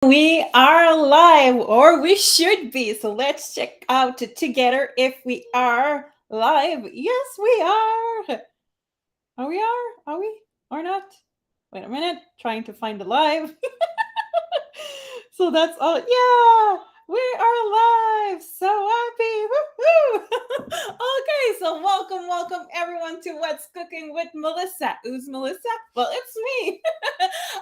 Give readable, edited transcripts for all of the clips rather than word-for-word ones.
We are live, or we should be. So let's check out together if we are live. Yes, we are. Are we? Are we? Or not? Wait a minute. Trying to find the live. So that's all. Yeah, we are live. So happy. Woohoo! Okay, so welcome everyone to What's Cooking with Melissa. Who's Melissa? Well, it's me.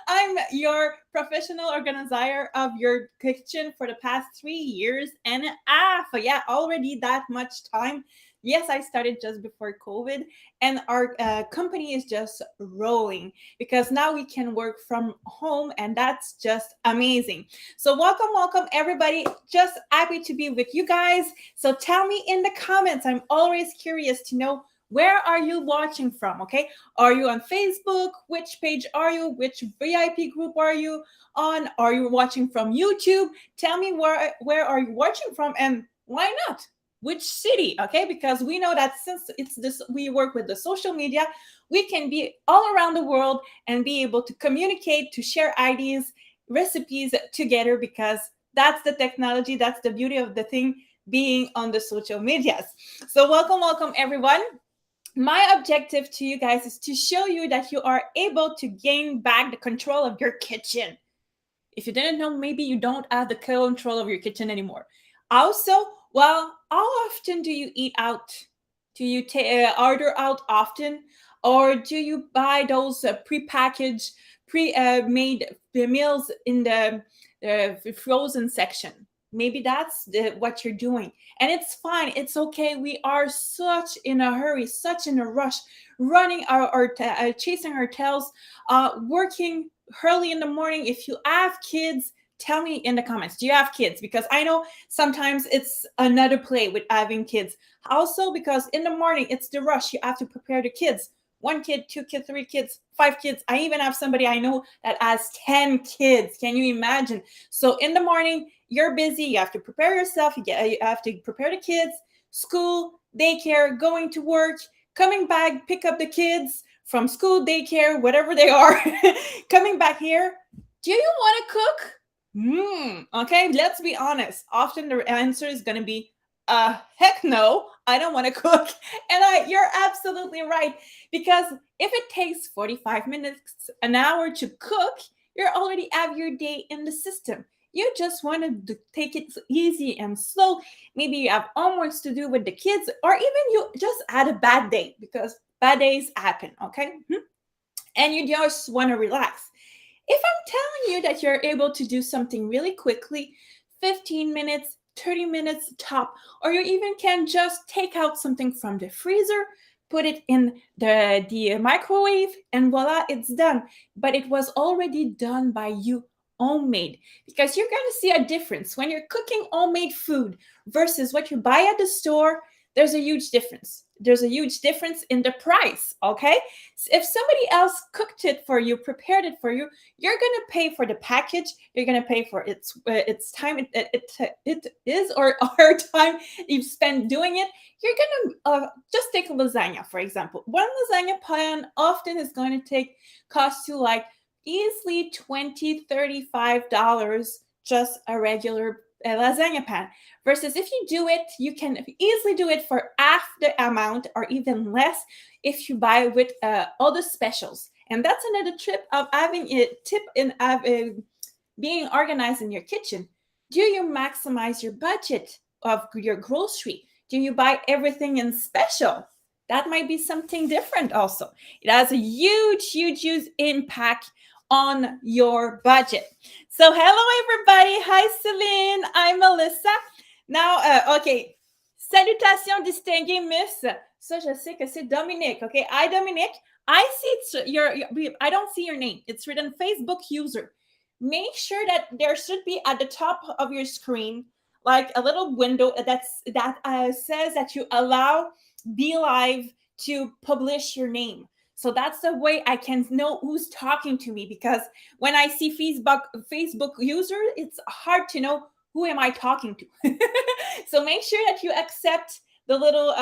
I'm your professional organizer of your kitchen for the past 3 years and a half. Yeah, already that much time. Yes, I started just before COVID, and our company is just rolling because now we can work from home, and that's just amazing. So, welcome, everybody. Just happy to be with you guys. So, tell me in the comments. I'm always curious to know where are you watching from, okay? Are you on Facebook? Which page are you? Which VIP group are you on? Are you watching from YouTube? Tell me where are you watching from, and why not? Which city, okay? Because we know that since it's this, we work with the social media, we can be all around the world and be able to communicate, to share ideas, recipes together, because that's the technology, that's the beauty of the thing, being on the social medias. So welcome everyone. My objective to you guys is to show you that you are able to gain back the control of your kitchen. If you didn't know, maybe you don't have the control of your kitchen anymore. Also, well, how often do you eat out? Do you order out often? Or do you buy those pre-packaged, pre-made meals in the frozen section? Maybe that's what you're doing. And it's fine. It's okay. We are such in a hurry, such in a rush, running chasing our tails, working early in the morning. If you have kids, tell me in the comments, do you have kids? Because I know sometimes it's another play with having kids. Also, because in the morning it's the rush, you have to prepare the kids. One kid, two kids, three kids, five kids. I even have somebody I know that has 10 kids. Can you imagine? So in the morning, you're busy. You have to prepare yourself. You have to prepare the kids, school, daycare, going to work, coming back, pick up the kids from school, daycare, whatever they are, coming back here. Do you want to cook? Okay, let's be honest. Often the answer is going to be, heck no, I don't want to cook. And you're absolutely right. Because if it takes 45 minutes, an hour to cook, you already have your day in the system. You just want to take it easy and slow. Maybe you have homeworks to do with the kids, or even you just had a bad day, because bad days happen, okay? And you just want to relax. If I'm telling you that you're able to do something really quickly, 15 minutes, 30 minutes top, or you even can just take out something from the freezer, put it in the microwave, and voila, it's done. But it was already done by you, homemade, because you're going to see a difference when you're cooking homemade food versus what you buy at the store. There's a huge difference. There's a huge difference in the price, okay? If somebody else cooked it for you, prepared it for you, you're gonna pay for the package. You're gonna pay for its time. It is or our time you spend doing it. You're gonna just take a lasagna, for example. One lasagna pan often is going to cost you like easily $20-$35, just a regular lasagna pan. Versus if you do it, you can easily do it for half the amount or even less if you buy with all the specials. And that's another tip in being organized in your kitchen. Do you maximize your budget of your grocery? Do you buy everything in special? That might be something different also. It has a huge impact on your budget. So hello everybody. Hi Celine. I'm Melissa. Now, okay. Salutations distinguées, miss. Ça, je sais que c'est Dominique. Okay. Hi, Dominique. I see I don't see your name. It's written Facebook user. Make sure that there should be at the top of your screen like a little window that says that you allow Be Live to publish your name. So that's the way I can know who's talking to me, because when I see Facebook user, it's hard to know who am I talking to. So make sure that you accept the little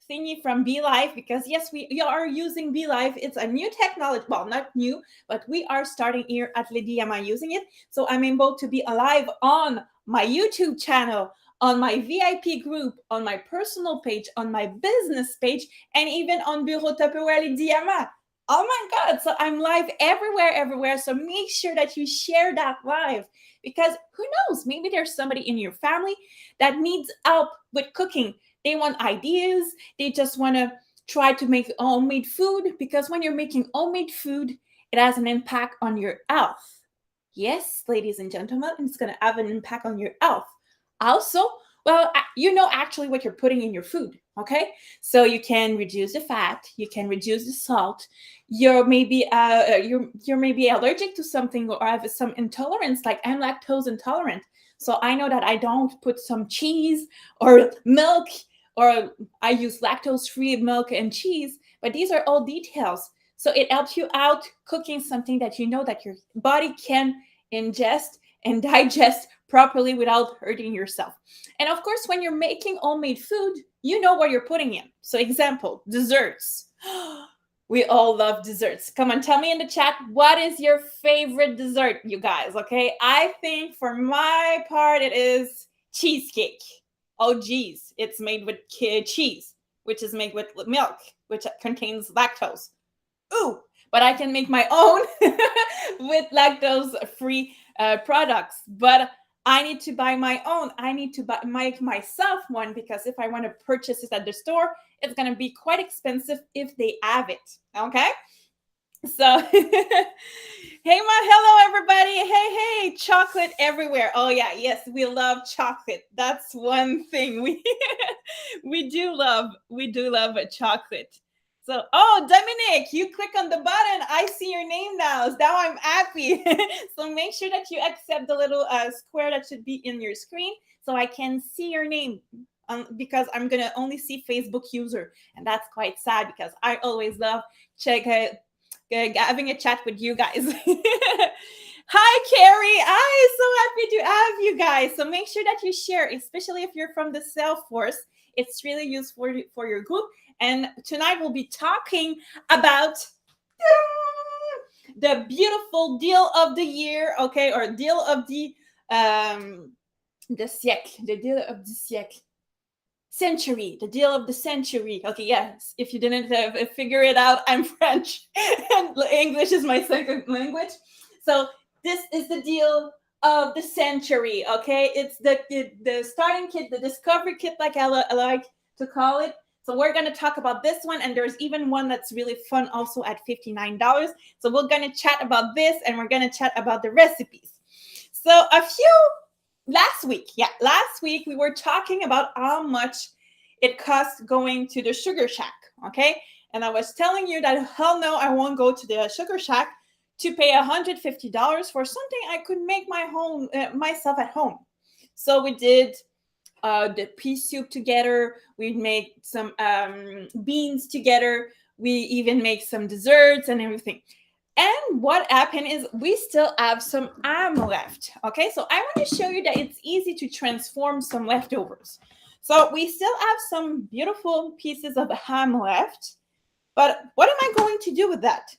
thingy from Be Live, because yes, we are using Be Live. It's a new technology. Well, not new, but we are starting here at Lady Am I using it. So I'm able to be alive on my YouTube channel, on my VIP group, on my personal page, on my business page, and even on Bureau Tupperware Lady Ama. Oh my God. So I'm live everywhere. So make sure that you share that live, because who knows? Maybe there's somebody in your family that needs help with cooking. They want ideas. They just want to try to make homemade food, because when you're making homemade food, it has an impact on your health. Yes, ladies and gentlemen, it's going to have an impact on your health. Also, well, you know actually what you're putting in your food, okay? So you can reduce the fat, you can reduce the salt. You're maybe allergic to something or have some intolerance, like I'm lactose intolerant. So I know that I don't put some cheese or milk, or I use lactose-free milk and cheese, but these are all details. So it helps you out cooking something that you know that your body can ingest and digest properly without hurting yourself. And of course, when you're making homemade food, you know what you're putting in. So example, desserts. We all love desserts. Come on, tell me in the chat, what is your favorite dessert, you guys? Okay, I think for my part, it is cheesecake. Oh, geez, it's made with cheese, which is made with milk, which contains lactose. Ooh, but I can make my own with lactose-free products. But I need to buy my own. I need to make myself one, because if I want to purchase it at the store, it's going to be quite expensive if they have it. Okay? So, hey, hello, everybody. Hey, chocolate everywhere. Oh, yeah, yes, we love chocolate. That's one thing we do love. We do love chocolate. So, oh, Dominic, you click on the button. I see your name now. Now I'm happy. So make sure that you accept the little square that should be in your screen, so I can see your name. Because I'm going to only see Facebook user. And that's quite sad, because I always love having a chat with you guys. Hi, Carrie. I'm so happy to have you guys. So make sure that you share, especially if you're from the Salesforce. It's really useful for your group. And tonight we'll be talking about the beautiful deal of the year, okay, or deal of the siècle, the deal of the siècle. Century, the deal of the century. Okay, yes, if you didn't figure it out, I'm French and English is my second language. So this is the deal of the century, okay? It's the starting kit, the discovery kit, like I like to call it. So we're going to talk about this one, and there's even one that's really fun also at $59. So we're going to chat about this, and we're going to chat about the recipes. So last week we were talking about how much it costs going to the Sugar Shack, okay? And I was telling you that, hell no, I won't go to the Sugar Shack to pay $150 for something I could make myself at home. So we did the pea soup together. We made some beans together. We even make some desserts and everything. And what happened is we still have some ham left. Okay, so I want to show you that it's easy to transform some leftovers. So we still have some beautiful pieces of ham left. But what am I going to do with that?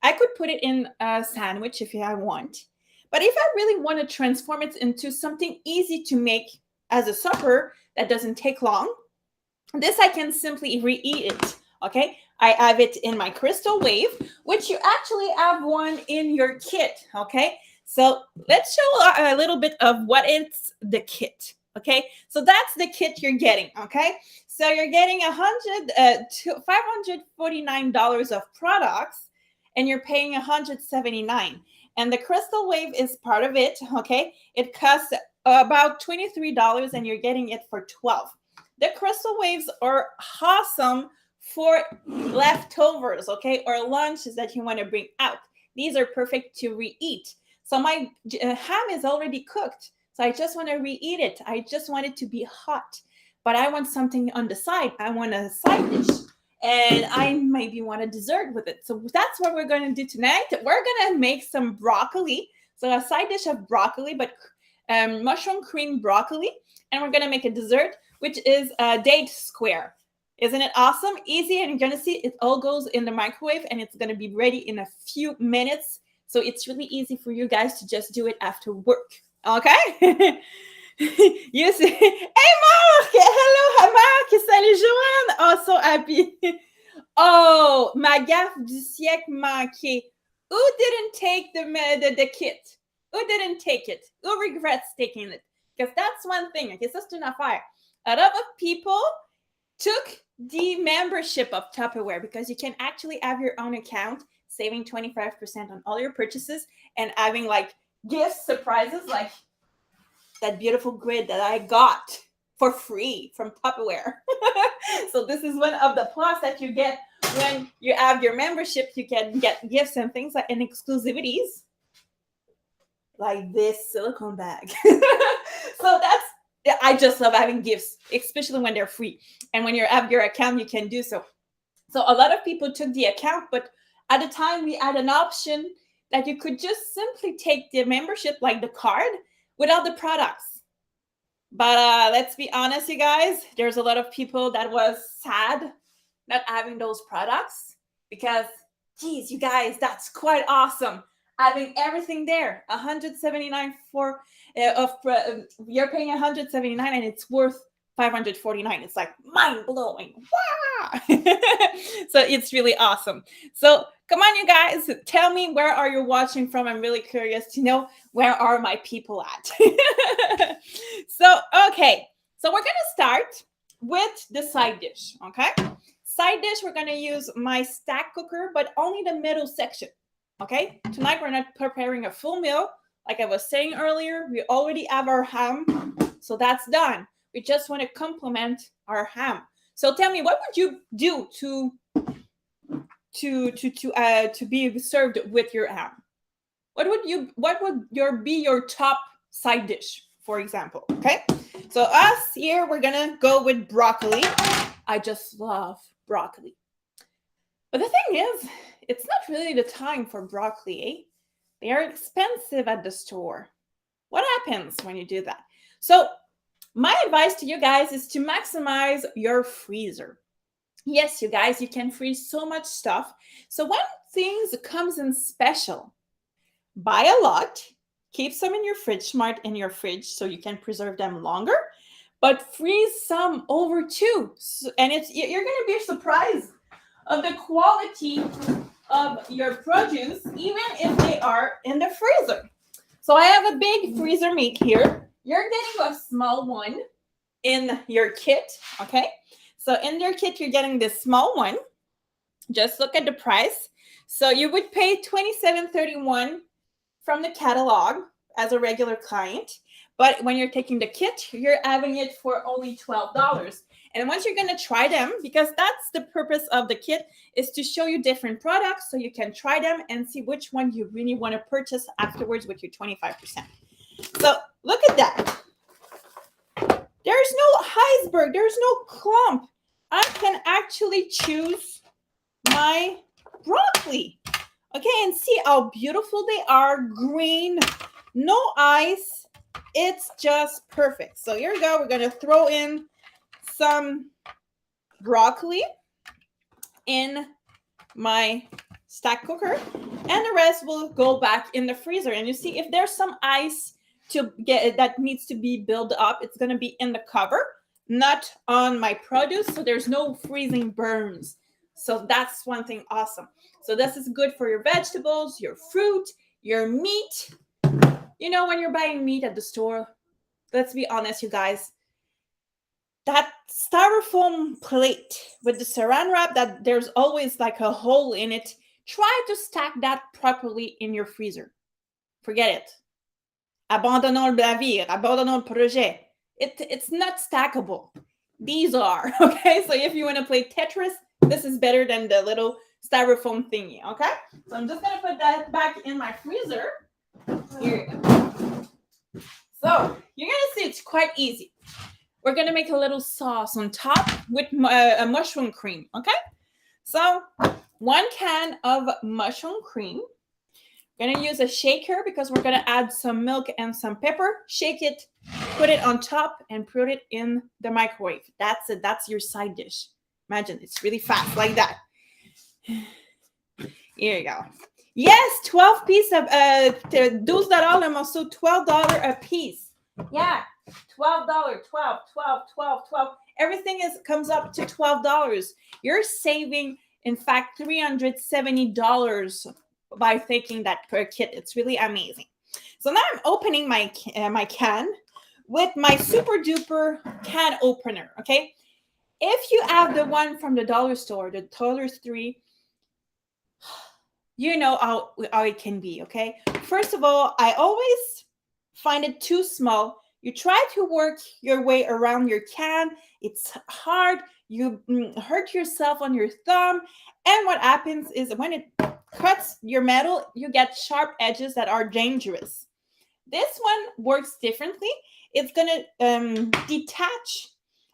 I could put it in a sandwich if I want. But if I really want to transform it into something easy to make as a supper that doesn't take long, this I can simply reheat it. Okay, I have it in my crystal wave, which you actually have one in your kit. Okay, so let's show a little bit of what is the kit. Okay, so that's the kit you're getting. Okay, so you're getting $549 of products, and you're paying $179. And the crystal wave is part of it. Okay, it costs about $23, and you're getting it for $12. The crystal waves are awesome for leftovers, okay, or lunches that you want to bring out. These are perfect to reheat. So my ham is already cooked, so I just want to reheat it. I just want it to be hot, but I want something on the side. I want a side dish, and I maybe want a dessert with it. So that's what we're going to do tonight. We're going to make some broccoli. So a side dish of broccoli, but mushroom cream broccoli, and we're going to make a dessert, which is a date square. Isn't it awesome? Easy, and you're gonna see it all goes in the microwave and it's gonna be ready in a few minutes. So it's really easy for you guys to just do it after work. Okay? You see, hey Mark, hello Mark, salut Joanne. Oh, so happy. Oh, ma gaffe du siècle manqué. Who didn't take the kit? Who didn't take it? Who regrets taking it? Because that's one thing. Okay, ça c'est une affaire. A lot of people took the membership of Tupperware because you can actually have your own account, saving 25% on all your purchases and having like gifts, surprises, like that beautiful grid that I got for free from Tupperware. So this is one of the plus that you get when you have your membership. You can get gifts and things like and exclusivities like this silicone bag. So I just love having gifts, especially when they're free. And when you have your account, you can do so. So a lot of people took the account, but at the time we had an option that you could just simply take the membership, like the card, without the products. But let's be honest, you guys, there's a lot of people that was sad not having those products because, geez, you guys, that's quite awesome. Having everything there, 179 for you're paying 179 and it's worth 549. It's like mind blowing. Wow! So it's really awesome. So come on, you guys, tell me, where are you watching from? I'm really curious to know, where are my people at? So okay, so we're gonna start with the side dish. Okay, side dish, we're gonna use my stack cooker, but only the middle section. Okay, tonight we're not preparing a full meal. Like I was saying earlier, we already have our ham, so that's done. We just want to complement our ham. So tell me, what would you do to be served with your ham? What would be your top side dish, for example? Okay, so us here, we're gonna go with broccoli. I just love broccoli. But the thing is, it's not really the time for broccoli, eh? They are expensive at the store. What happens when you do that? So my advice to you guys is to maximize your freezer. Yes, you guys, you can freeze so much stuff. So when things comes in special, buy a lot, keep some in your fridge, smart in your fridge so you can preserve them longer, but freeze some over too. And you're going to be surprised of the quality of your produce, even if they are in the freezer. So I have a big freezer meat here. You're getting a small one in your kit, okay? So in your kit, you're getting this small one. Just look at the price. So you would pay $27.31 from the catalog as a regular client. But when you're taking the kit, you're having it for only $12. And once you're going to try them, because that's the purpose of the kit, is to show you different products so you can try them and see which one you really want to purchase afterwards with your 25%. So look at that. There's no iceberg. There's no clump. I can actually choose my broccoli. Okay, and see how beautiful they are. Green, no ice. It's just perfect. So here we go. We're going to throw in some broccoli in my stack cooker, and the rest will go back in the freezer. And you see, if there's some ice to get that needs to be built up, it's going to be in the cover, not on my produce, so there's no freezing burns. So that's one thing awesome. So this is good for your vegetables, your fruit, your meat. You know, when you're buying meat at the store, let's be honest, you guys, that styrofoam plate with the saran wrap, that there's always like a hole in it, try to stack that properly in your freezer. Forget it. Abandonnons le navire, abandonnons le projet. It's not stackable. These are, okay? So if you want to play Tetris, this is better than the little styrofoam thingy, okay? So I'm just going to put that back in my freezer. Here you go. So you're going to see it's quite easy. We're going to make a little sauce on top with a mushroom cream, okay? So 1 can of mushroom cream. We're going to use a shaker because we're going to add some milk and some pepper. Shake it, put it on top, and put it in the microwave. That's it. That's your side dish. Imagine it's really fast like that. Here you go. Yes, 12 piece of $12 le morceau, $12 a piece. Yeah, $12, 12, 12, 12, 12. Everything comes up to $12. You're saving, in fact, $370 by taking that per kit. It's really amazing. So now I'm opening my can with my super duper can opener. Okay, if you have the one from the dollar store, the $3, you know how it can be. Okay, first of all, I always find it too small. You try to work your way around your can. It's hard. You hurt yourself on your thumb. And what happens is when it cuts your metal, you get sharp edges that are dangerous. This one works differently. It's going to detach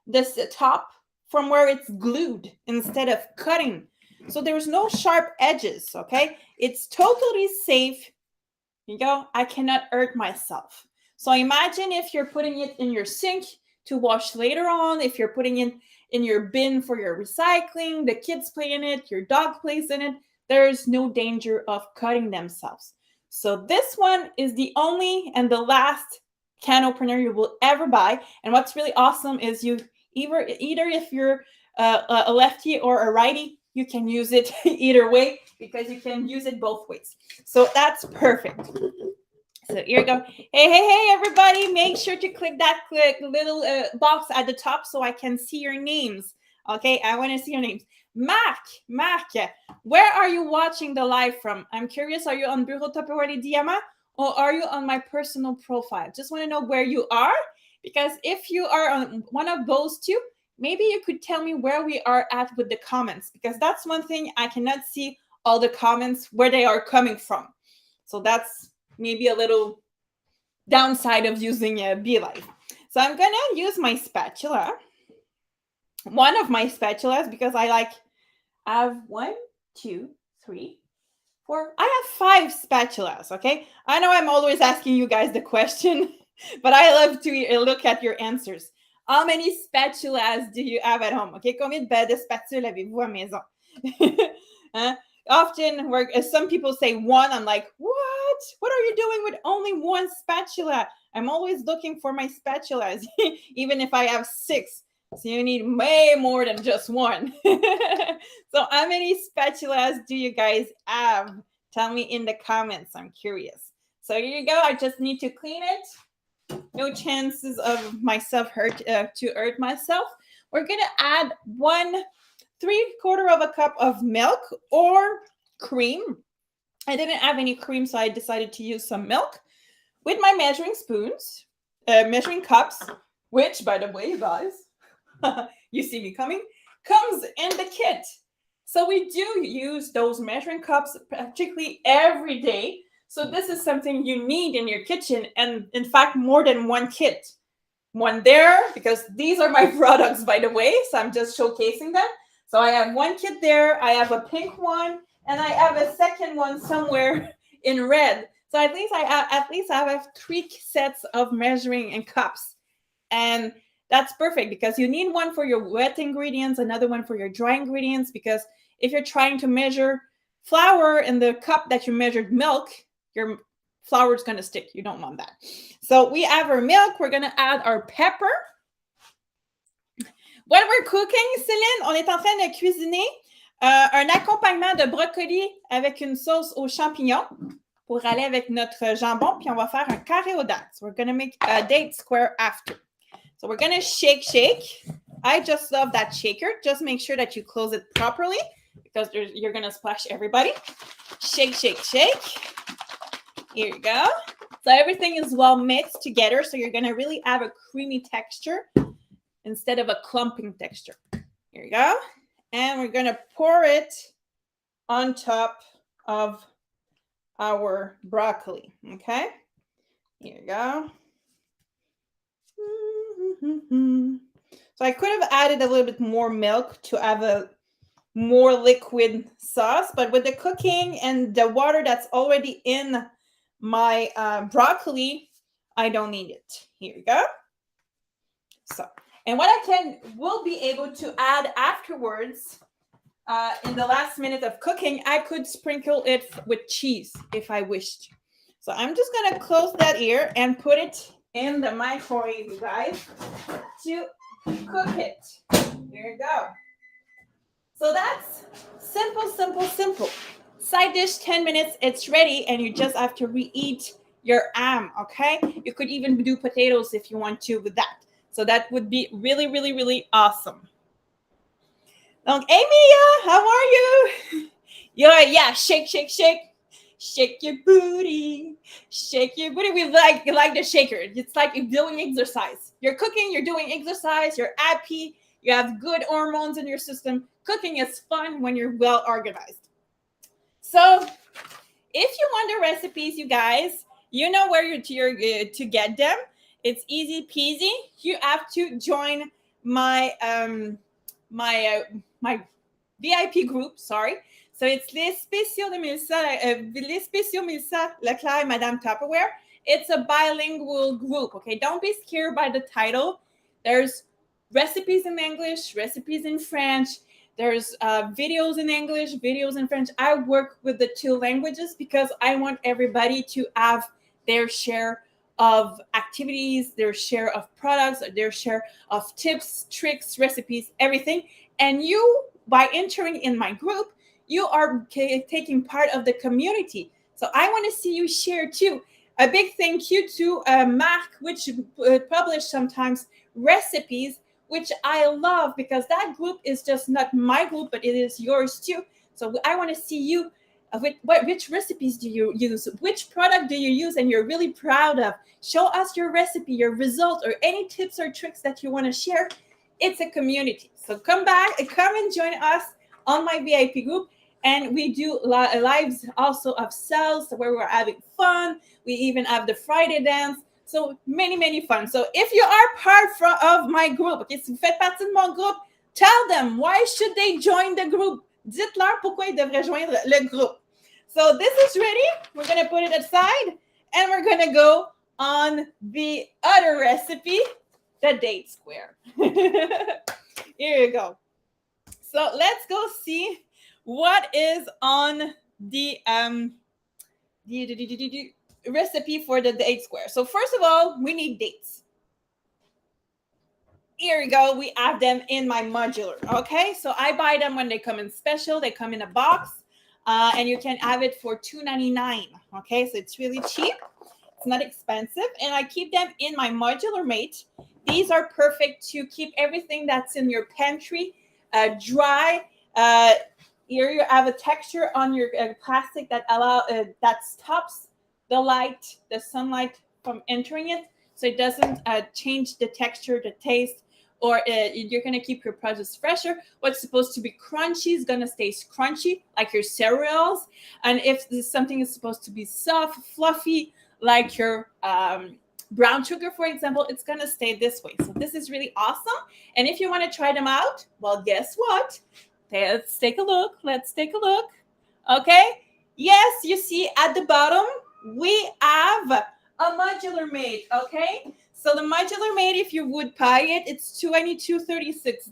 this top from where it's glued instead of cutting. So there's no sharp edges, okay? It's totally safe. You go, I cannot hurt myself. So imagine if you're putting it in your sink to wash later on, if you're putting it in your bin for your recycling, the kids play in it, your dog plays in it, there's no danger of cutting themselves. So this one is the only and the last can opener you will ever buy. And what's really awesome is you either if you're a lefty or a righty, you can use it either way because you can use it both ways. So that's perfect. So here you go. Hey, everybody. Make sure to click that little box at the top so I can see your names. Okay, I want to see your names. Mark, where are you watching the live from? I'm curious, are you on Bureau Tupperware Les Diamants or are you on my personal profile? Just want to know where you are, because if you are on one of those two, maybe you could tell me where we are at with the comments, because that's one thing I cannot see all the comments where they are coming from. So that's maybe a little downside of using a BeLive. So I'm going to use my spatula. One of my spatulas, because I have 1, 2, 3, 4. I have 5 spatulas, okay? I know I'm always asking you guys the question, but I love to look at your answers. How many spatulas do you have at home? Okay, combien de spatules avez-vous à maison? Hein? Often, some people say 1. I'm like, what? What are you doing with only 1 spatula? I'm always looking for my spatulas, even if I have 6. So you need way more than just 1. So how many spatulas do you guys have? Tell me in the comments. I'm curious. So here you go. I just need to clean it. No chances of myself to hurt myself. We're going to add 1/3 cup of milk or cream. I didn't have any cream, so I decided to use some milk with my measuring spoons, measuring cups, which, by the way, guys, you see me coming, comes in the kit. So we do use those measuring cups practically every day. So this is something you need in your kitchen, and in fact, more than 1 kit. 1 there, because these are my products, by the way, so I'm just showcasing them. So I have 1 kit there, I have a pink one, and I have a second one somewhere in red. So at least I have 3 sets of measuring and cups. And that's perfect because you need one for your wet ingredients, another one for your dry ingredients, because if you're trying to measure flour in the cup that you measured milk, your flour is going to stick. You don't want that. So we have our milk. We're going to add our pepper. When we're cooking, Céline, on est en train de cuisiner un accompagnement de brocoli avec une sauce aux champignons pour aller avec notre jambon. Puis on va faire un carré aux dattes. So we're going to make a date square after. So we're going to shake. I just love that shaker. Just make sure that you close it properly because you're going to splash everybody. Shake. Here you go. So everything is well mixed together. So you're going to really have a creamy texture instead of a clumping texture. Here you go. And we're going to pour it on top of our broccoli. Okay. Here you go. So I could have added a little bit more milk to have a more liquid sauce, but with the cooking and the water that's already in my broccoli, I don't need it. Here you go. So And what I will be able to add afterwards, in the last minute of cooking, I could sprinkle it with cheese if I wished. So I'm just gonna close that ear and put it in the microwave, you guys, to cook it. Here you go. So that's simple, simple, simple. Side dish, 10 minutes, it's ready, and you just have to reheat your ham, okay? You could even do potatoes if you want to with that. So that would be really, really, really awesome. Donc, hey Mia, how are you? Yeah, shake, shake, shake. Shake your booty. Shake your booty. We like the shaker. It's like you're doing exercise. You're cooking, you're doing exercise, you're happy, you have good hormones in your system. Cooking is fun when you're well organized. So, if you want the recipes, you guys, you know where you're to get them. It's easy peasy. You have to join my my VIP group. Sorry. So it's les spéciaux de Melissa, les spéciaux Melissa Leclerc, Madame Tupperware. It's a bilingual group. Okay, don't be scared by the title. There's recipes in English, recipes in French. There's videos in English, videos in French. I work with the two languages because I want everybody to have their share of activities, their share of products, their share of tips, tricks, recipes, everything. And you, by entering in my group, you are taking part of the community. So I want to see you share too. A big thank you to Mark, which publish sometimes recipes, which I love because that group is just not my group, but it is yours too. So I want to see you. Which recipes do you use? Which product do you use and you're really proud of? Show us your recipe, your result, or any tips or tricks that you want to share. It's a community. So come and join us on my VIP group. And we do lives also of sales where we're having fun. We even have the Friday dance. So many fun. So if you are part of my group, okay, si vous faites partie de mon groupe, tell them why should they join the group. Dites-leur pourquoi ils devraient joindre le groupe. So this is ready. We're going to put it aside and we're going to go on the other recipe, the date square. Here you go. So let's go see what is on the recipe for the date square. So first of all, we need dates. Here we go. We have them in my modular. Okay, so I buy them when they come in special. They come in a box, and you can have it for $2.99. Okay, so it's really cheap. It's not expensive, and I keep them in my modular mate. These are perfect to keep everything that's in your pantry dry. Here you have a texture on your plastic that that stops the light, the sunlight from entering it, so it doesn't change the texture, the taste, or you're going to keep your produce fresher. What's supposed to be crunchy is going to stay crunchy, like your cereals. And if something is supposed to be soft, fluffy, like your brown sugar, for example, it's going to stay this way. So this is really awesome. And if you want to try them out, well, guess what? Let's take a look. Okay. Yes, you see at the bottom, we have a modular mate. Okay. So the modular mate, if you would buy it, it's $22.36.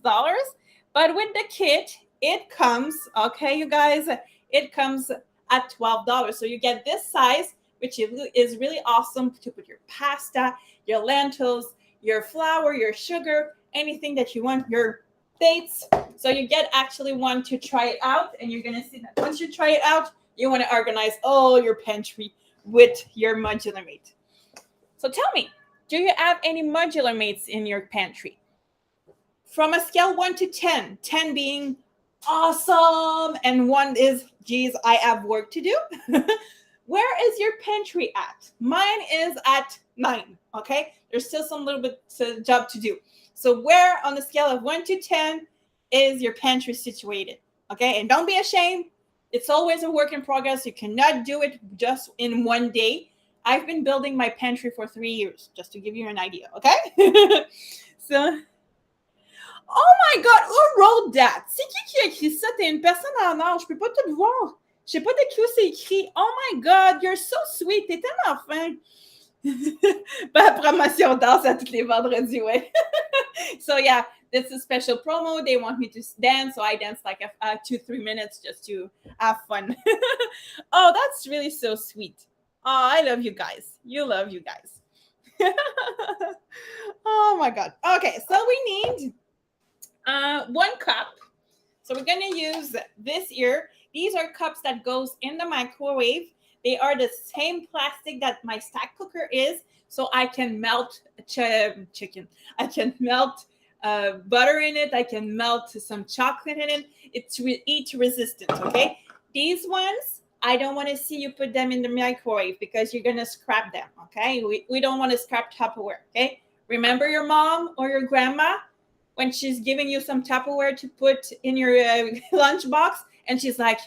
But with the kit, it comes, okay, you guys, it comes at $12. So you get this size, which is really awesome to put your pasta, your lentils, your flour, your sugar, anything that you want, your dates. So you get actually one to try it out, and you're going to see that once you try it out, you want to organize all your pantry with your modular mate. So tell me, do you have any modular mates in your pantry? From a scale 1 to 10, 10 being awesome, and 1 is, geez, I have work to do. Where is your pantry at? Mine is at 9, okay? There's still some little bit job to do. So where on the scale of 1 to 10 is your pantry situated, okay? And don't be ashamed. It's always a work in progress. You cannot do it just in one day. I've been building my pantry for 3 years, just to give you an idea, okay? So, oh my God, who wrote that? C'est qui a écrit ça? T'es une personne en or, je peux pas tout voir. Je sais pas de qui c'est écrit. Oh my God, you're so sweet. T'es tellement fin. Ben, promotion danse à tous les vendredis, ouais. So yeah, this is a special promo. They want me to dance, so I dance like 2-3 minutes just to have fun. Oh, that's really so sweet. Oh, I love you guys. You love you guys. Oh my god. Okay, so we need 1 cup. So we're gonna use this here. These are cups that goes in the microwave. They are the same plastic that my stack cooker is, so I can melt chicken. I can melt butter in it. I can melt some chocolate in it. It's heat resistant. Okay, these ones I don't want to see you put them in the microwave because you're gonna scrap them. Okay, we don't want to scrap Tupperware. Okay, remember your mom or your grandma when she's giving you some Tupperware to put in your lunchbox, and she's like,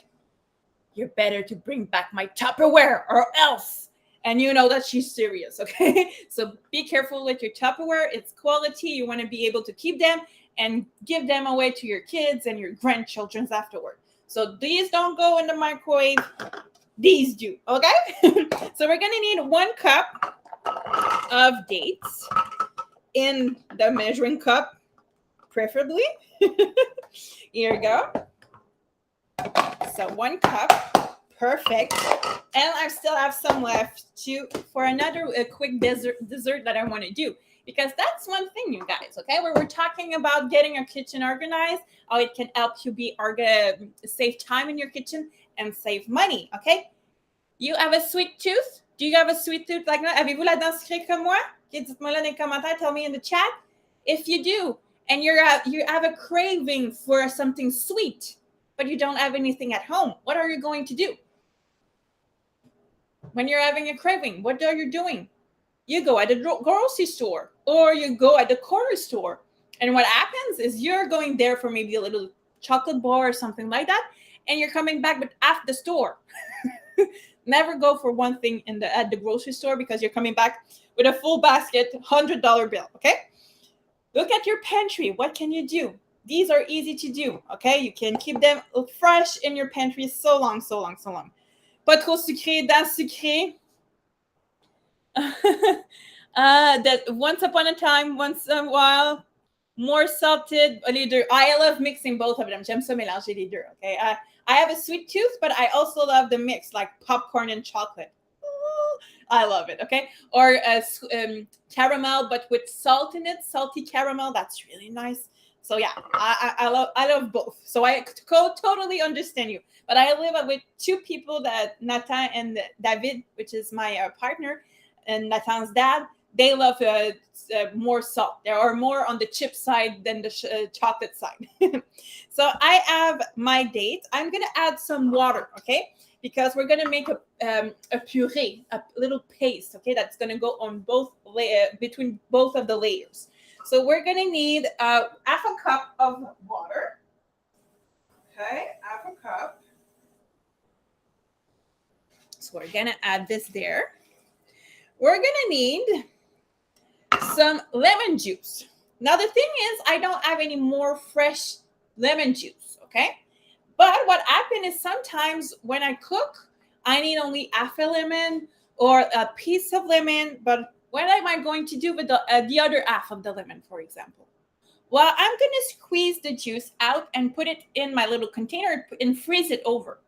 "You're better to bring back my Tupperware or else." And you know that she's serious, okay? So be careful with your Tupperware. It's quality. You want to be able to keep them and give them away to your kids and your grandchildren's afterward. So these don't go in the microwave. These do, okay? So we're gonna need 1 cup of dates in the measuring cup, preferably. Here we go. So 1 cup, perfect. And I still have some left for another quick dessert that I want to do, because that's one thing, you guys. Okay, where we're talking about getting your kitchen organized, how it can help you save time in your kitchen and save money. Okay, you have a sweet tooth? Do you have a sweet tooth like that? Avez-vous la dent sucrée comme moi? Okay, dites-moi là dans les commentaires. Tell me in the chat if you do, and you have a craving for something sweet, but you don't have anything at home. What are you going to do? When you're having a craving, what are you doing? You go at the grocery store or you go at the corner store. And what happens is you're going there for maybe a little chocolate bar or something like that, and you're coming back but at the store. Never go for one thing at the grocery store, because you're coming back with a full basket, $100 bill, okay? Look at your pantry. What can you do? These are easy to do, okay? You can keep them fresh in your pantry so long, so long, so long. Pas trop sucré, dents sucré. That once upon a time, once in a while, more salted, les deux. I love mixing both of them. J'aime ça mélanger les deux, okay? I have a sweet tooth, but I also love the mix, like popcorn and chocolate. I love it, okay? Or caramel, but with salt in it, salty caramel. That's really nice. So yeah, I love both. So I totally understand you. But I live with 2 people, that Nathan and David, which is my partner, and Nathan's dad. They love more salt. They are more on the chip side than the chocolate side. So I have my date. I'm gonna add some water, okay? Because we're gonna make a puree, a little paste, okay? That's gonna go on between both of the layers. So we're gonna need half a cup of water. Okay, half a cup. So we're gonna add this there. We're gonna need some lemon juice. Now the thing is, I don't have any more fresh lemon juice, okay? But what happened is sometimes when I cook, I need only half a lemon or a piece of lemon. But what am I going to do with the other half of the lemon, for example? Well, I'm going to squeeze the juice out and put it in my little container and freeze it over.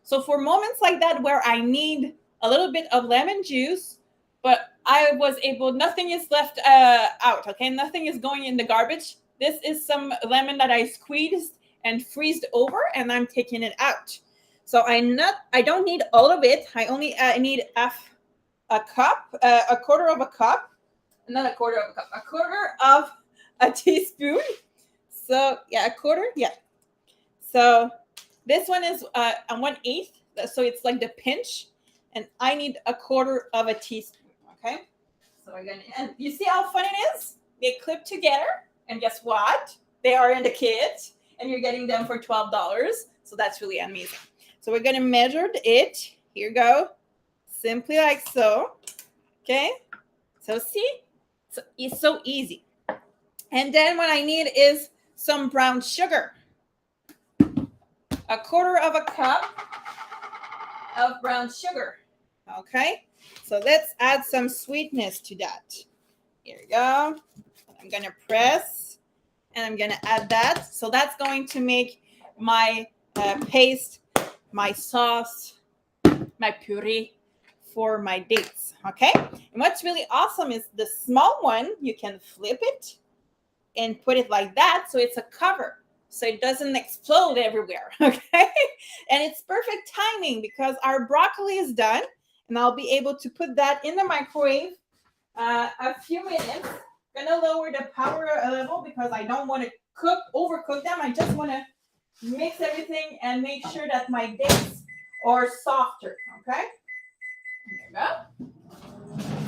So for moments like that where I need a little bit of lemon juice, but nothing is left out, okay? Nothing is going in the garbage. This is some lemon that I squeezed and freezed over, and I'm taking it out. So I don't need all of it. I need half a cup, a quarter of a cup, not a quarter of a cup, a quarter of a teaspoon. So yeah, a quarter, yeah. So this one is a 1/8, so it's like the pinch, and I need a quarter of a teaspoon. Okay, so and you see how fun it is? They clip together, and guess what? They are in the kit, and you're getting them for $12. So that's really amazing. So we're gonna measure it. Here you go, simply like so. Okay, so see, so it's so easy. And then what I need is some brown sugar. A quarter of a cup of brown sugar. Okay, so let's add some sweetness to that. Here we go. I'm gonna press and I'm going to add that. So that's going to make my paste, my sauce, my puree for my dates. Okay. And what's really awesome is the small one, you can flip it and put it like that. So it's a cover. So it doesn't explode everywhere. Okay. And it's perfect timing because our broccoli is done. And I'll be able to put that in the microwave a few minutes. Gonna lower the power level because I don't want to overcook them. I just want to mix everything and make sure that my dates are softer. Okay. There you go.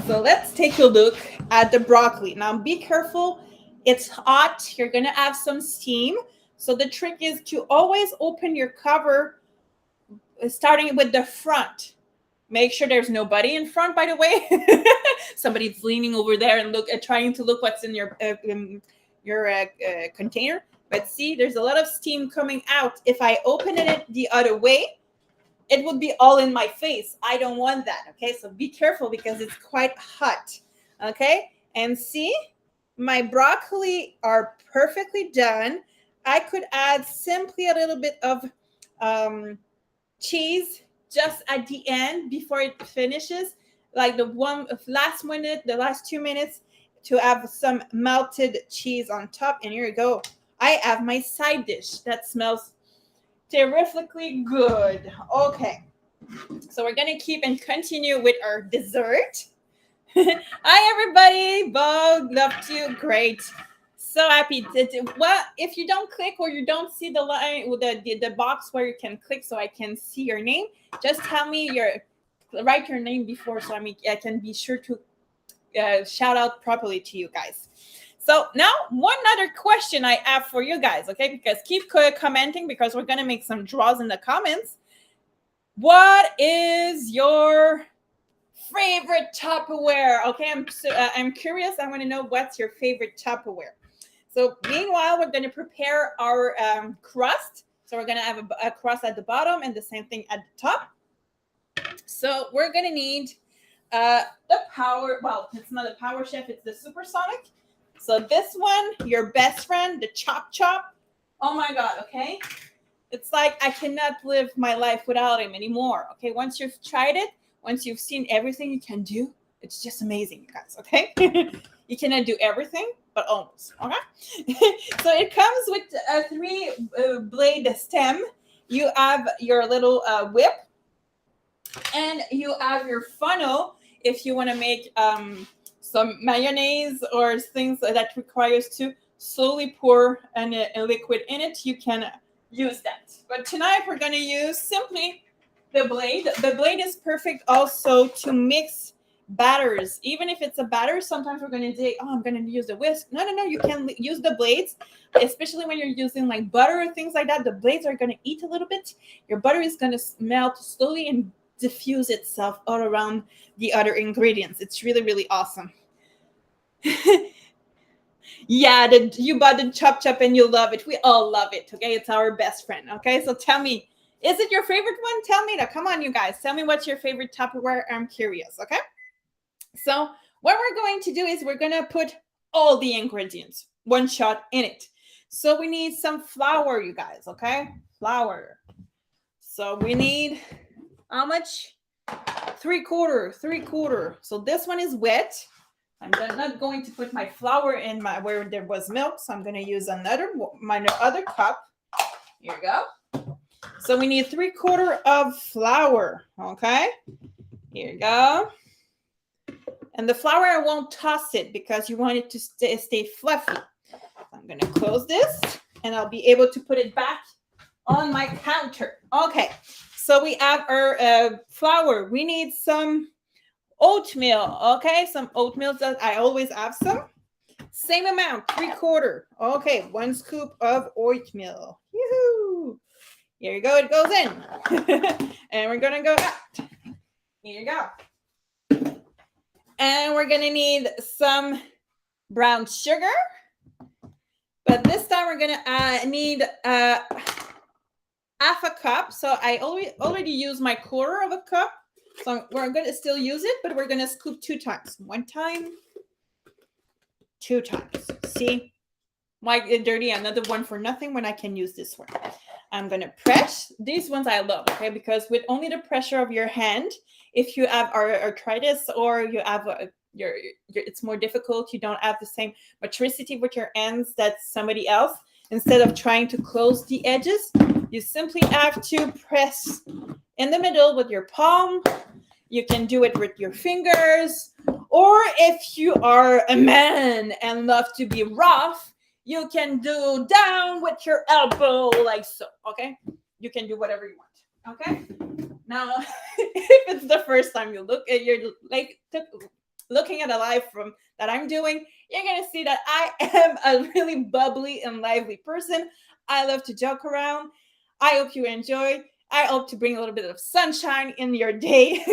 So let's take a look at the broccoli. Now be careful. It's hot. You're going to have some steam. So the trick is to always open your cover starting with the front. Make sure there's nobody in front, by the way. Somebody's leaning over there and trying to look what's in your container. But see, there's a lot of steam coming out. If I open it the other way, it would be all in my face. I don't want that. Okay, so be careful because it's quite hot. Okay, and see, my broccoli are perfectly done. I could add simply a little bit of cheese just at the end before it finishes, like the last 2 minutes, to have some melted cheese on top. And here you go. I have my side dish that smells terrifically good. Okay, so we're gonna keep and continue with our dessert. Hi everybody, Bo, loved you, great, so happy. Well, if you don't click or you don't see the line, the box where you can click so I can see your name, just tell me write your name before so I can be sure to shout out properly to you guys. So now one other question I have for you guys, okay? Because keep commenting because we're going to make some draws in the comments. What is your favorite Tupperware? Okay, I'm curious. I want to know what's your favorite Tupperware. So meanwhile, we're going to prepare our crust. So we're going to have a crust at the bottom and the same thing at the top. So we're going to need the power. Well, it's not a Power Chef. It's the Supersonic. So this one, your best friend, the Chop Chop. Oh my God, okay? It's like I cannot live my life without him anymore, okay? Once you've tried it, once you've seen everything you can do, it's just amazing, you guys, okay? You cannot do everything, but almost, okay? So it comes with a 3-blade stem. You have your little whip, and you have your funnel if you want to make some mayonnaise or things that requires to slowly pour a liquid in it. You can use that. But tonight we're going to use simply the blade. The blade is perfect also to mix batters. Even if it's a batter, sometimes we're going to say, oh, I'm going to use the whisk. No, you can use the blades, especially when you're using like butter or things like that. The blades are going to eat a little bit. Your butter is going to melt slowly and diffuse itself all around the other ingredients. It's really, really awesome. Yeah, you bought the Chop Chop and you love it. We all love it. Okay, it's our best friend. Okay, so tell me, is it your favorite one? Tell me that. Come on, you guys. Tell me what's your favorite Tupperware. I'm curious. Okay, so what we're going to do is we're going to put all the ingredients one shot in it. So we need some flour, you guys. Okay, flour. So we need how much? 3/4. So this one is wet. I'm not going to put my flour in where there was milk, so I'm going to use my other cup. Here we go. So we need 3/4 of flour. Okay. Here you go. And the flour, I won't toss it because you want it to stay fluffy. I'm going to close this and I'll be able to put it back on my counter. Okay. So we have our flour. We need some oatmeal. Okay. Some oatmeal that I always have some. Same amount, 3/4. Okay. 1 scoop of oatmeal. Yoo-hoo. Here you go. It goes in. And we're going to go out. Here you go. And we're going to need some brown sugar. But this time we're going to need half a cup. So I already used my 1/4 of a cup. So we're going to still use it, but we're going to scoop 2 times. 1 time, 2 times. See? Why get dirty? Another one for nothing when I can use this one. I'm going to press. These ones I love, okay? Because with only the pressure of your hand, if you have arthritis or you have your it's more difficult, you don't have the same motricity with your hands that somebody else. Instead of trying to close the edges, you simply have to press in the middle with your palm. You can do it with your fingers. Or if you are a man and love to be rough, you can do down with your elbow like so, okay? You can do whatever you want, okay? Now, if it's the first time you look at your like looking at a live from that I'm doing, you're gonna see that I am a really bubbly and lively person. I love to joke around. I hope you enjoy. I hope to bring a little bit of sunshine in your day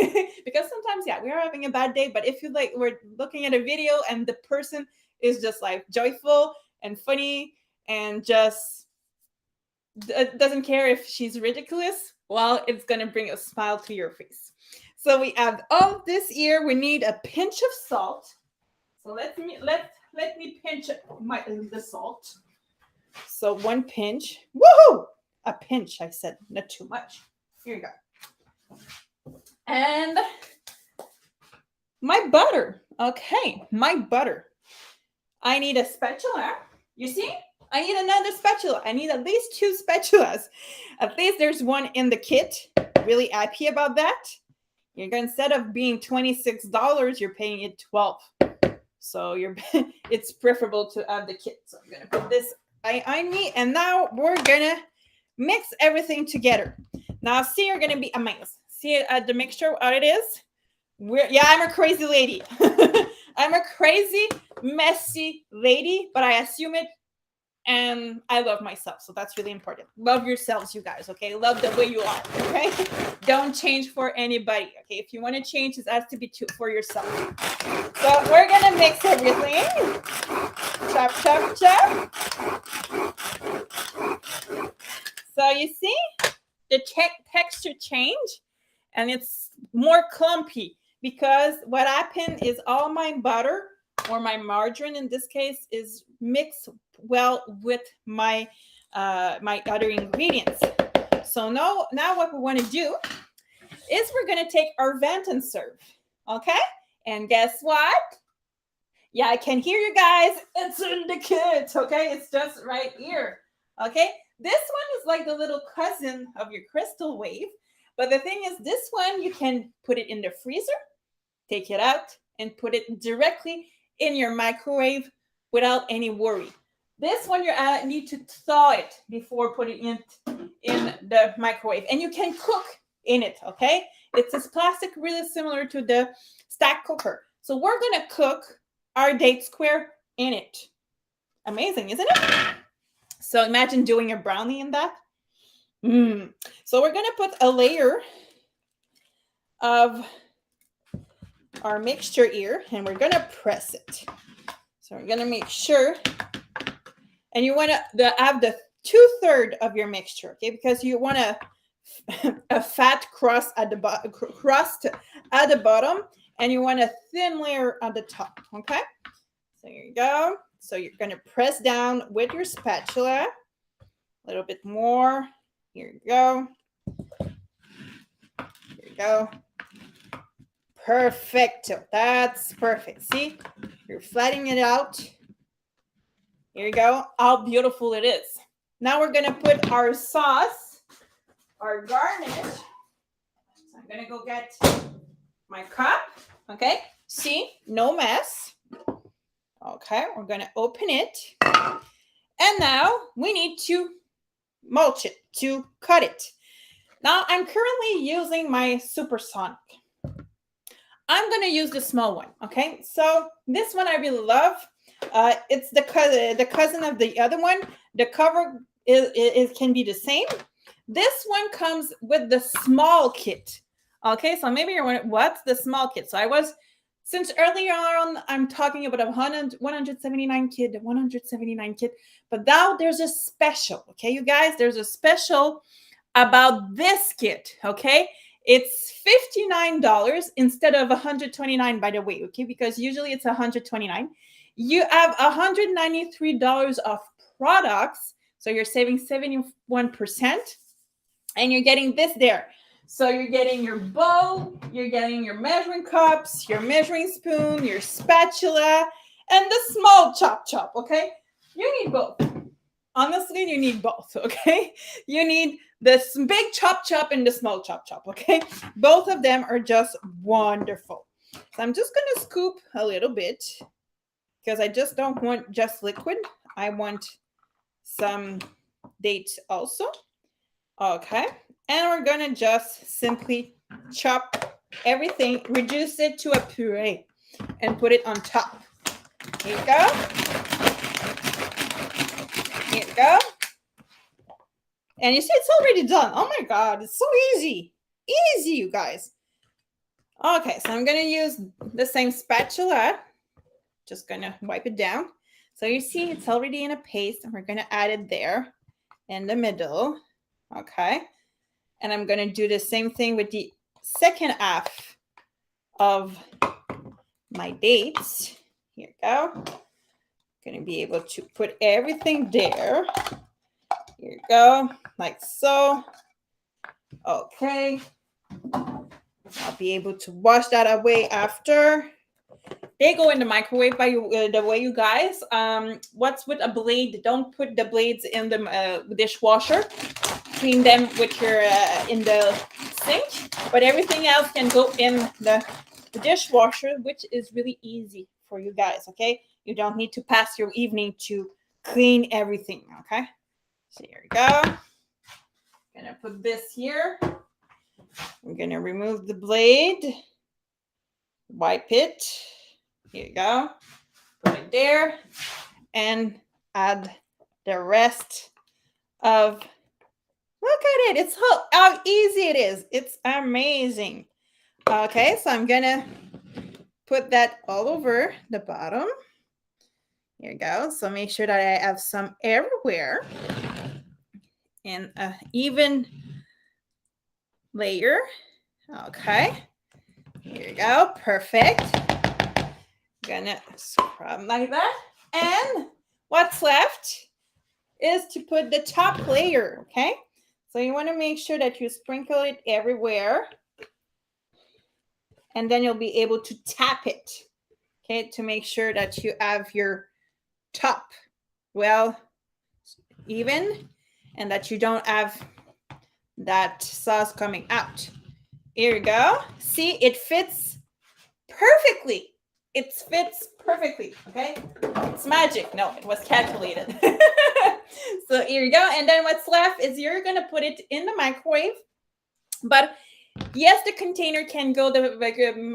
because sometimes, yeah, we are having a bad day. But if you like, we're looking at a video and the person is just like joyful and funny and just doesn't care if she's ridiculous, well, it's gonna bring a smile to your face. So we have all this here. We need a pinch of salt. So let me pinch the salt. So one pinch. Woohoo! A pinch, I said, not too much. Here you go. And my butter. Okay, my butter. I need a spatula. You see? I need another spatula. I need at least 2 spatulas. At least there's one in the kit. Really happy about that. You're going, instead of being $26, you're paying it $12. So it's preferable to have the kit. So I'm gonna put this behind me, and now we're gonna mix everything together. Now, see, you're gonna be amazed. See the mixture, what it is? I'm a crazy lady. I'm a crazy, messy lady, but I assume it, and I love myself, so that's really important. Love yourselves, you guys, okay? Love the way you are, okay? Don't change for anybody, okay? If you want to change, it has to be for yourself. So we're gonna mix everything. Chop, chop, chop. So you see the texture change, and it's more clumpy because what happened is all my butter, or my margarine in this case, is mixed well with my my other ingredients. So now what we want to do is we're going to take our vent and serve. Okay? And guess what? Yeah, I can hear you guys. It's in the kit. Okay? It's just right here. Okay? This one is like the little cousin of your crystal wave. But the thing is, this one, you can put it in the freezer, take it out, and put it directly in your microwave without any worry. This one, you need to thaw it before putting it in the microwave. And you can cook in it, okay? It's this plastic really similar to the stack cooker. So we're going to cook our date square in it. Amazing, isn't it? So imagine doing a brownie in that. So we're going to put a layer of our mixture here, and we're going to press it. So we're going to make sure, and you want to have the 2/3 of your mixture, okay? Because you want a fat crust at the bottom, and you want a thin layer at the top, okay? So here you go. So you're going to press down with your spatula a little bit more. Here you go. Here you go. Perfecto. That's perfect. See, you're flattening it out. Here you go. How beautiful it is. Now we're going to put our sauce, our garnish. So I'm going to go get my cup. Okay. See, no mess. Okay. We're going to open it. And now we need to mulch it, to cut it. Now I'm currently using my supersonic. I'm going to use the small one, okay? So this one I really love. It's the cousin of the other one. The cover can be the same. This one comes with the small kit, okay? So maybe you're wondering, what's the small kit? So since earlier on, I'm talking about a 179 kit, the 179 kit. But now there's a special, okay, you guys? There's a special about this kit, okay? It's $59 instead of $129, by the way, okay? Because usually it's $129. You have $193 off products. So you're saving 71%, and you're getting this there. So you're getting your bowl, you're getting your measuring cups, your measuring spoon, your spatula, and the small chop, okay? You need both. Honestly, you need both, okay? You need this big chop and the small chop, okay? Both of them are just wonderful. So I'm just gonna scoop a little bit because I just don't want just liquid. I want some dates also. Okay, and we're gonna just simply chop everything, reduce it to a puree, and put it on top. Here you go. Here you go. And you see it's already done. Oh my God, it's so easy. Easy, you guys. Okay, so I'm gonna use the same spatula. Just gonna wipe it down. So you see it's already in a paste, and we're gonna add it there in the middle. Okay. And I'm going to do the same thing with the second half of my dates. Here we go. Going to be able to put everything there. Here you go, like so. Okay. I'll be able to wash that away after. They go in the microwave by the way, you guys. What's with a blade? Don't put the blades in the dishwasher. Clean them with your in the sink, but everything else can go in the dishwasher, which is really easy for you guys. Okay, you don't need to pass your evening to clean everything. Okay, so here we go. I'm gonna put this here. I'm gonna remove the blade, wipe it. Here you go. Put it there, and add the rest of. Look at it. It's how easy it is. It's amazing. Okay, so I'm going to put that all over the bottom. Here you go. So make sure that I have some everywhere in an even layer. Okay. Here you go. Perfect. Gonna scrub like that. And what's left is to put the top layer. Okay. So you want to make sure that you sprinkle it everywhere, and then you'll be able to tap it, okay, to make sure that you have your top well even and that you don't have that sauce coming out. Here you go. See, it fits perfectly. It fits perfectly, okay? It's magic. No, it was calculated. So here you go. And then what's left is you're going to put it in the microwave. But yes, the container can go, the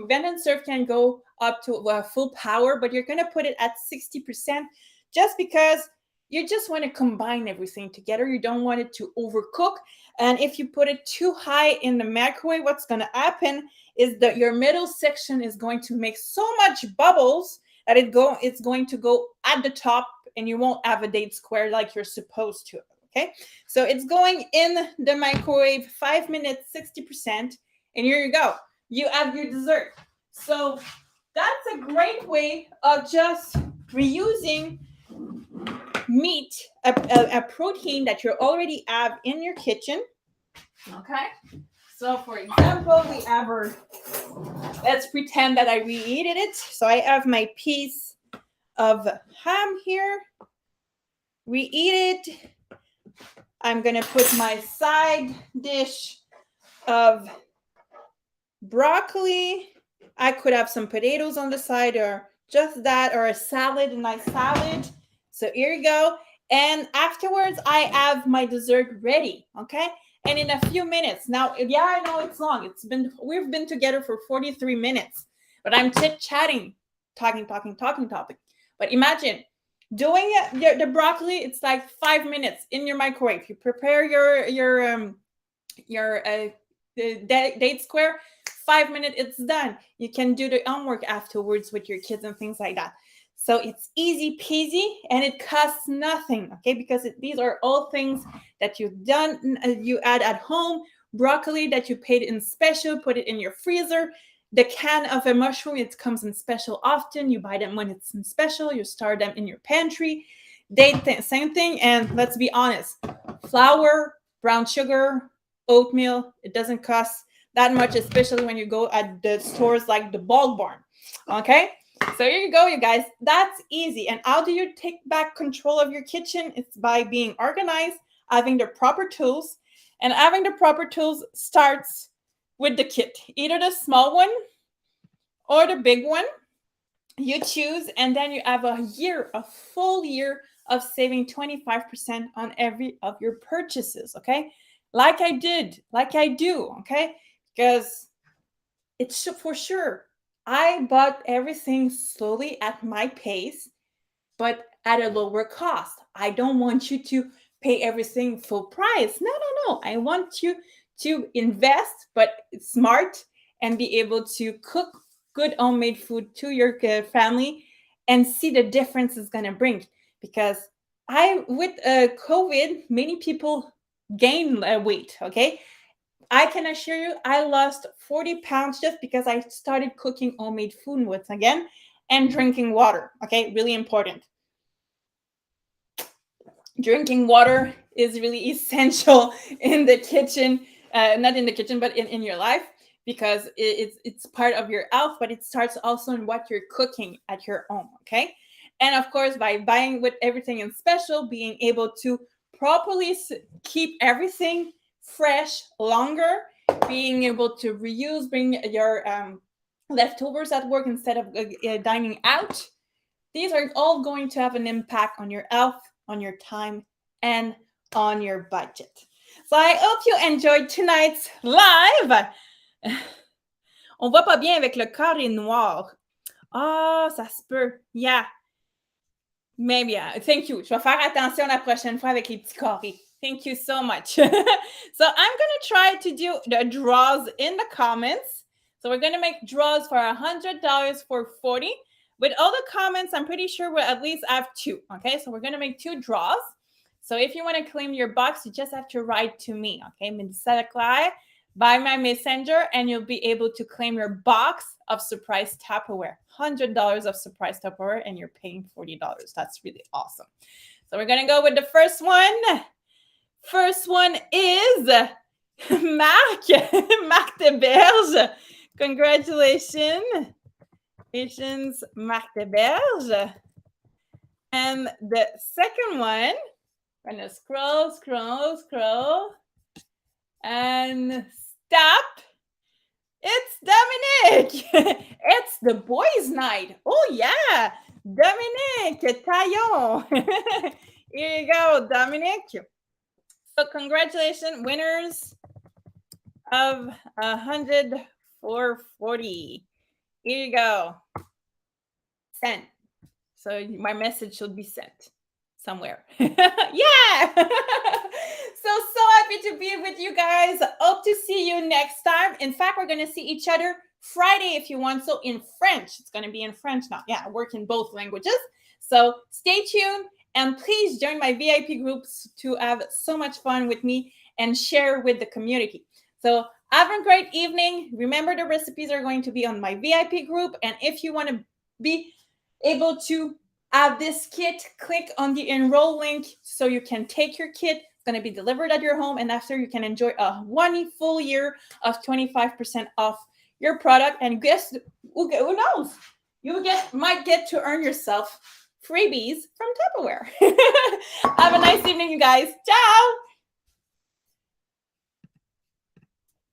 vent and serve can go up to full power, but you're going to put it at 60% just because you just want to combine everything together. You don't want it to overcook. And if you put it too high in the microwave, what's going to happen is that your middle section is going to make so much bubbles that it's going to go at the top, and you won't have a date square like you're supposed to. Okay, so it's going in the microwave 5 minutes, 60%, and here you go. You have your dessert. So that's a great way of just reusing meat, a protein that you already have in your kitchen. Okay, so for example, we have our, let's pretend that I reheated it. So I have my piece of ham here. Reheat it. I'm going to put my side dish of broccoli. I could have some potatoes on the side, or just that, or a salad, a nice salad. So here you go. And afterwards, I have my dessert ready, okay? And in a few minutes. Now, yeah, I know it's long. We've been together for 43 minutes, but I'm chit-chatting, talking. But imagine doing the broccoli. It's like 5 minutes in your microwave. You prepare your date square. 5 minutes, it's done. You can do the homework afterwards with your kids and things like that. So it's easy peasy, and it costs nothing, okay? Because these are all things that you've done, you add at home. Broccoli that you paid in special, put it in your freezer. The can of a mushroom, it comes in special often. You buy them when it's in special. You store them in your pantry. Same thing. And let's be honest, flour, brown sugar, oatmeal, it doesn't cost that much, especially when you go at the stores like the Bulk Barn. Okay, so here you go, you guys. That's easy. And how do you take back control of your kitchen? It's by being organized, having the proper tools, and having the proper tools starts with the kit, either the small one or the big one. You choose, and then you have a full year of saving 25% on every of your purchases. Okay, like I do. Okay, because it's for sure. I bought everything slowly at my pace, but at a lower cost. I don't want you to pay everything full price. No, no, no. I want you to invest, but smart, and be able to cook good homemade food to your family and see the difference it's going to bring. Because with COVID, many people gain weight. Okay, I can assure you, I lost 40 pounds just because I started cooking homemade food once again and drinking water. Okay, really important. Drinking water is really essential in the kitchen, not in the kitchen, but in your life, because it's part of your health, but it starts also in what you're cooking at your home. Okay, and of course, by buying with everything in special, being able to properly keep everything fresh longer, being able to reuse, bring your leftovers at work instead of dining out. These are all going to have an impact on your health, on your time, and on your budget. So I hope you enjoyed tonight's live. On voit pas bien avec le carré noir. Ah, ça se peut. Yeah. Maybe. Thank you. Je vais faire attention la prochaine fois avec les petits carrés. Thank you so much. So I'm going to try to do the draws in the comments. So we're going to make draws for $100 for 40. With all the comments, I'm pretty sure we'll at least have two. Okay, so we're going to make two draws. So if you want to claim your box, you just have to write to me. Okay, Melissa Leclerc by my messenger, and you'll be able to claim your box of surprise Tupperware. $100 of surprise Tupperware, and you're paying $40. That's really awesome. So we're going to go with the first one. First one is Marc. Marc de Berge. Congratulations. Marc de Berge. And the second one, I'm going to scroll. And stop. It's Dominique. It's the boys' night. Oh, yeah. Dominique Taillon. Here you go, Dominique. So congratulations, winners of 100 for 40. Here you go. Sent. So my message should be sent somewhere. Yeah. So happy to be with you guys. Hope to see you next time. In fact, we're going to see each other Friday if you want. So in French, it's going to be in French now. Yeah, I work in both languages. So stay tuned and please join my VIP groups to have so much fun with me and share with the community. So have a great evening. Remember, the recipes are going to be on my VIP group. And if you want to be able to have this kit, click on the enroll link so you can take your kit. It's going to be delivered at your home. And after, you can enjoy a 1 full year of 25% off your product. And guess who knows? You might get to earn yourself freebies from Tupperware. Have a nice evening, you guys. Ciao.